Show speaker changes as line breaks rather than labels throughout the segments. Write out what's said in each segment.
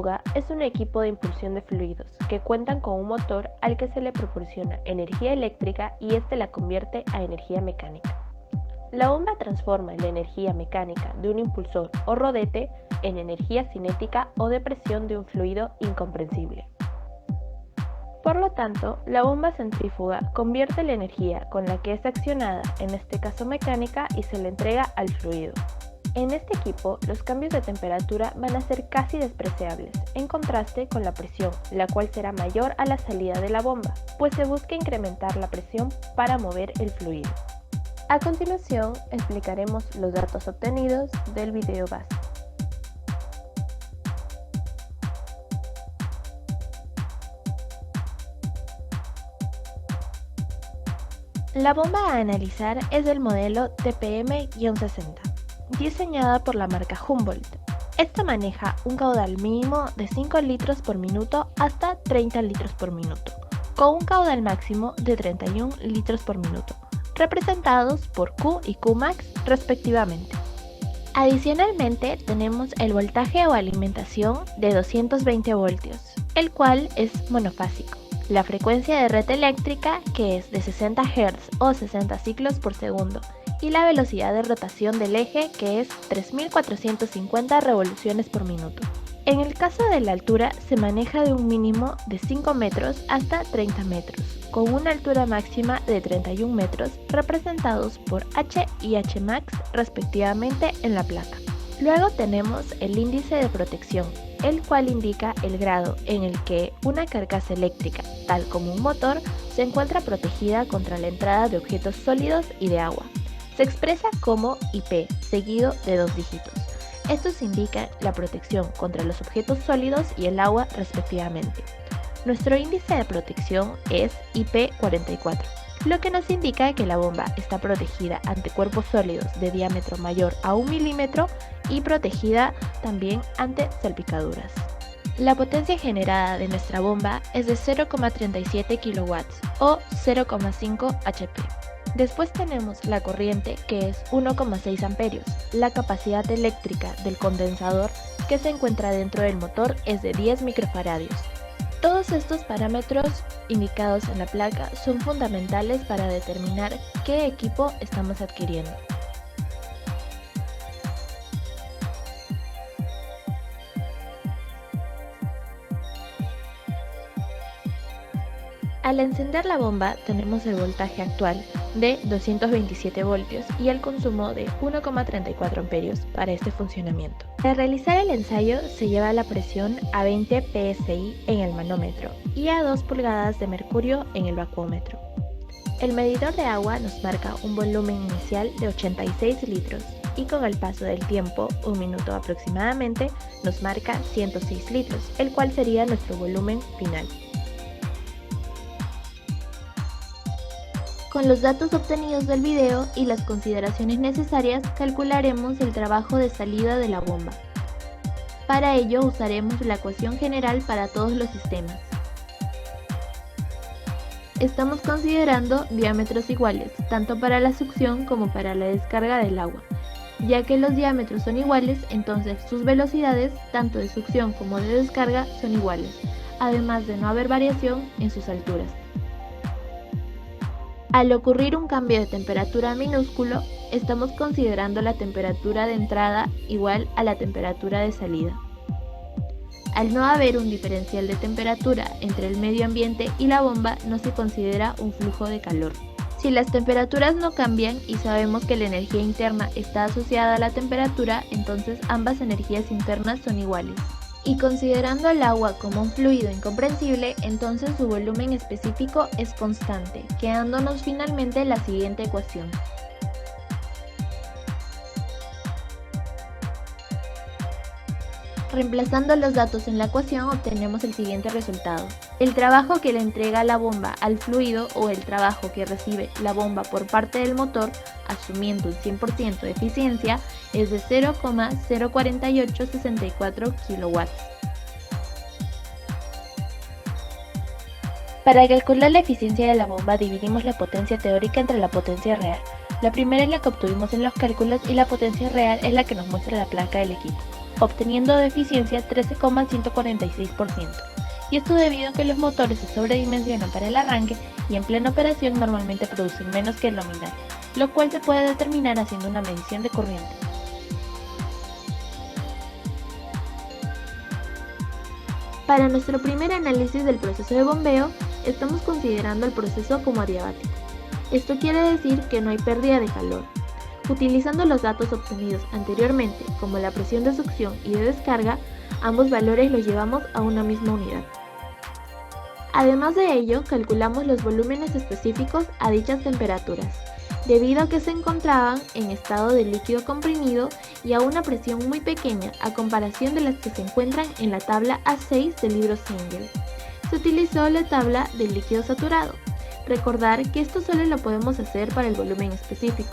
centrífuga es un equipo de impulsión de fluidos que cuentan con un motor al que se le proporciona energía eléctrica y este la convierte a energía mecánica. La bomba transforma la energía mecánica de un impulsor o rodete en energía cinética o de presión de un fluido incomprensible. Por lo tanto, la bomba centrífuga convierte la energía con la que es accionada, en este caso mecánica, y se le entrega al fluido. En este equipo, los cambios de temperatura van a ser casi despreciables, en contraste con la presión, la cual será mayor a la salida de la bomba, pues se busca incrementar la presión para mover el fluido. A continuación, explicaremos los datos obtenidos del video base. La bomba a analizar es del modelo TPM-60. Diseñada por la marca Humboldt. Esta maneja un caudal mínimo de 5 litros por minuto hasta 30 litros por minuto, con un caudal máximo de 31 litros por minuto, representados por Q y Qmax respectivamente. Adicionalmente tenemos el voltaje o alimentación de 220 voltios, el cual es monofásico. La frecuencia de red eléctrica, que es de 60 Hz o 60 ciclos por segundo, y la velocidad de rotación del eje, que es 3.450 revoluciones por minuto. En el caso de la altura, se maneja de un mínimo de 5 metros hasta 30 metros, con una altura máxima de 31 metros, representados por H y Hmax respectivamente en la placa. Luego tenemos el índice de protección, el cual indica el grado en el que una carcasa eléctrica, tal como un motor, se encuentra protegida contra la entrada de objetos sólidos y de agua. Se expresa como IP, seguido de 2 dígitos. Estos indican la protección contra los objetos sólidos y el agua respectivamente. Nuestro índice de protección es IP44, lo que nos indica que la bomba está protegida ante cuerpos sólidos de diámetro mayor a 1 milímetro y protegida también ante salpicaduras. La potencia generada de nuestra bomba es de 0,37 kW o 0,5 HP. Después tenemos la corriente, que es 1,6 amperios. La capacidad eléctrica del condensador que se encuentra dentro del motor es de 10 microfaradios. Todos estos parámetros indicados en la placa son fundamentales para determinar qué equipo estamos adquiriendo. Al encender la bomba tenemos el voltaje actual de 227 voltios y el consumo de 1,34 amperios para este funcionamiento. Para realizar el ensayo se lleva la presión a 20 psi en el manómetro y a 2 pulgadas de mercurio en el vacuómetro. El medidor de agua nos marca un volumen inicial de 86 litros y con el paso del tiempo, un minuto aproximadamente, nos marca 106 litros, el cual sería nuestro volumen final. Con los datos obtenidos del video y las consideraciones necesarias, calcularemos el trabajo de salida de la bomba. Para ello usaremos la ecuación general para todos los sistemas. Estamos considerando diámetros iguales, tanto para la succión como para la descarga del agua. Ya que los diámetros son iguales, entonces sus velocidades, tanto de succión como de descarga, son iguales, además de no haber variación en sus alturas. Al ocurrir un cambio de temperatura minúsculo, estamos considerando la temperatura de entrada igual a la temperatura de salida. Al no haber un diferencial de temperatura entre el medio ambiente y la bomba, no se considera un flujo de calor. Si las temperaturas no cambian y sabemos que la energía interna está asociada a la temperatura, entonces ambas energías internas son iguales. Y considerando el agua como un fluido incomprensible, entonces su volumen específico es constante, quedándonos finalmente la siguiente ecuación. Reemplazando los datos en la ecuación obtenemos el siguiente resultado. El trabajo que le entrega la bomba al fluido o el trabajo que recibe la bomba por parte del motor, asumiendo un 100% de eficiencia, es de 0,04864 kW. Para calcular la eficiencia de la bomba dividimos la potencia teórica entre la potencia real. La primera es la que obtuvimos en los cálculos y la potencia real es la que nos muestra la placa del equipo. obteniendo de eficiencia 13,146%. Y esto debido a que los motores se sobredimensionan para el arranque y en plena operación normalmente producen menos que el nominal, lo cual se puede determinar haciendo una medición de corriente. Para nuestro primer análisis del proceso de bombeo, estamos considerando el proceso como adiabático. Esto quiere decir que no hay pérdida de calor. Utilizando los datos obtenidos anteriormente, como la presión de succión y de descarga, ambos valores los llevamos a una misma unidad. Además de ello, calculamos los volúmenes específicos a dichas temperaturas, debido a que se encontraban en estado de líquido comprimido y a una presión muy pequeña a comparación de las que se encuentran en la tabla A6 del libro Singer. Se utilizó la tabla del líquido saturado. Recordar que esto solo lo podemos hacer para el volumen específico,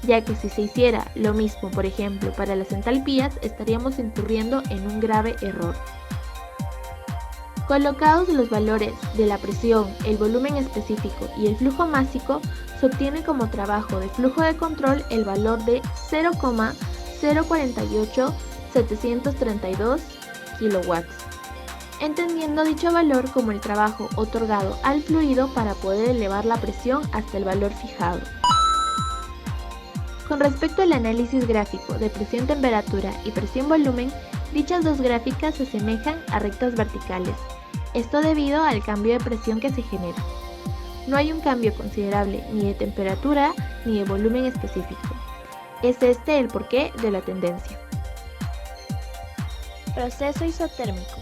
ya que si se hiciera lo mismo, por ejemplo, para las entalpías, estaríamos incurriendo en un grave error. Colocados los valores de la presión, el volumen específico y el flujo másico, se obtiene como trabajo de flujo de control el valor de 0,048732 kW, entendiendo dicho valor como el trabajo otorgado al fluido para poder elevar la presión hasta el valor fijado. Con respecto al análisis gráfico de presión-temperatura y presión-volumen, dichas dos gráficas se asemejan a rectas verticales, esto debido al cambio de presión que se genera. No hay un cambio considerable ni de temperatura ni de volumen específico. Es este el porqué de la tendencia. Proceso isotérmico.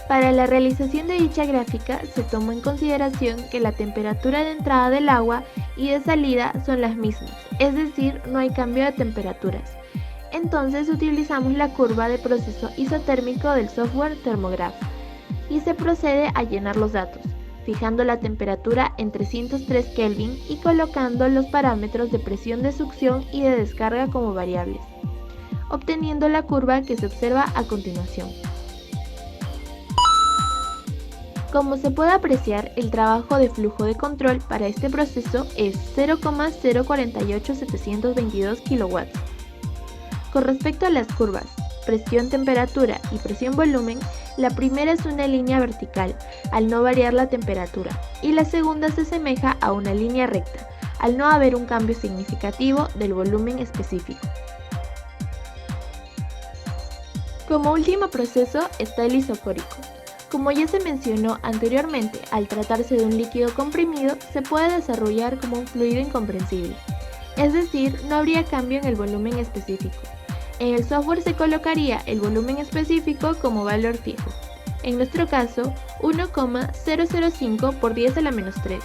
Para la realización de dicha gráfica se tomó en consideración que la temperatura de entrada del agua y de salida son las mismas, es decir, no hay cambio de temperaturas. Entonces utilizamos la curva de proceso isotérmico del software Thermograph y se procede a llenar los datos, fijando la temperatura en 303 Kelvin y colocando los parámetros de presión de succión y de descarga como variables, obteniendo la curva que se observa a continuación. Como se puede apreciar, el trabajo de flujo de control para este proceso es 0,048722 kW. Con respecto a las curvas, presión-temperatura y presión-volumen, la primera es una línea vertical, al no variar la temperatura, y la segunda se asemeja a una línea recta, al no haber un cambio significativo del volumen específico. Como último proceso está el isocórico. Como ya se mencionó anteriormente, al tratarse de un líquido comprimido, se puede desarrollar como un fluido incomprensible, es decir, no habría cambio en el volumen específico. En el software se colocaría el volumen específico como valor fijo, en nuestro caso 1,005 por 10 a la menos 3,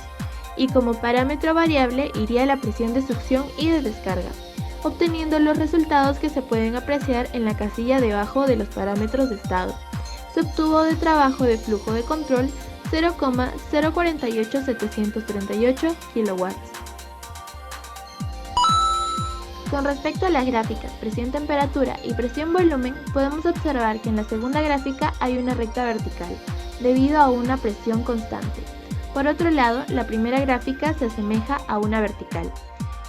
y como parámetro variable iría la presión de succión y de descarga, obteniendo los resultados que se pueden apreciar en la casilla debajo de los parámetros de estado. Se obtuvo de trabajo de flujo de control 0,048738 kW. Con respecto a las gráficas presión-temperatura y presión-volumen, podemos observar que en la segunda gráfica hay una recta vertical, debido a una presión constante. Por otro lado, la primera gráfica se asemeja a una vertical.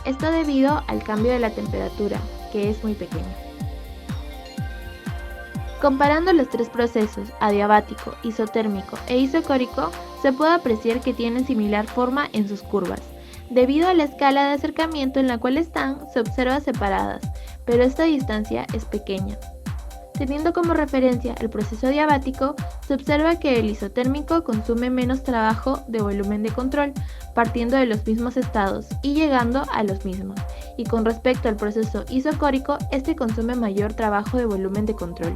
Esto debido al cambio de la temperatura, que es muy pequeño. Comparando los tres procesos, adiabático, isotérmico e isocórico, se puede apreciar que tienen similar forma en sus curvas. Debido a la escala de acercamiento en la cual están, se observa separadas, pero esta distancia es pequeña. Teniendo como referencia el proceso adiabático, se observa que el isotérmico consume menos trabajo de volumen de control, partiendo de los mismos estados y llegando a los mismos. Y con respecto al proceso isocórico, este consume mayor trabajo de volumen de control.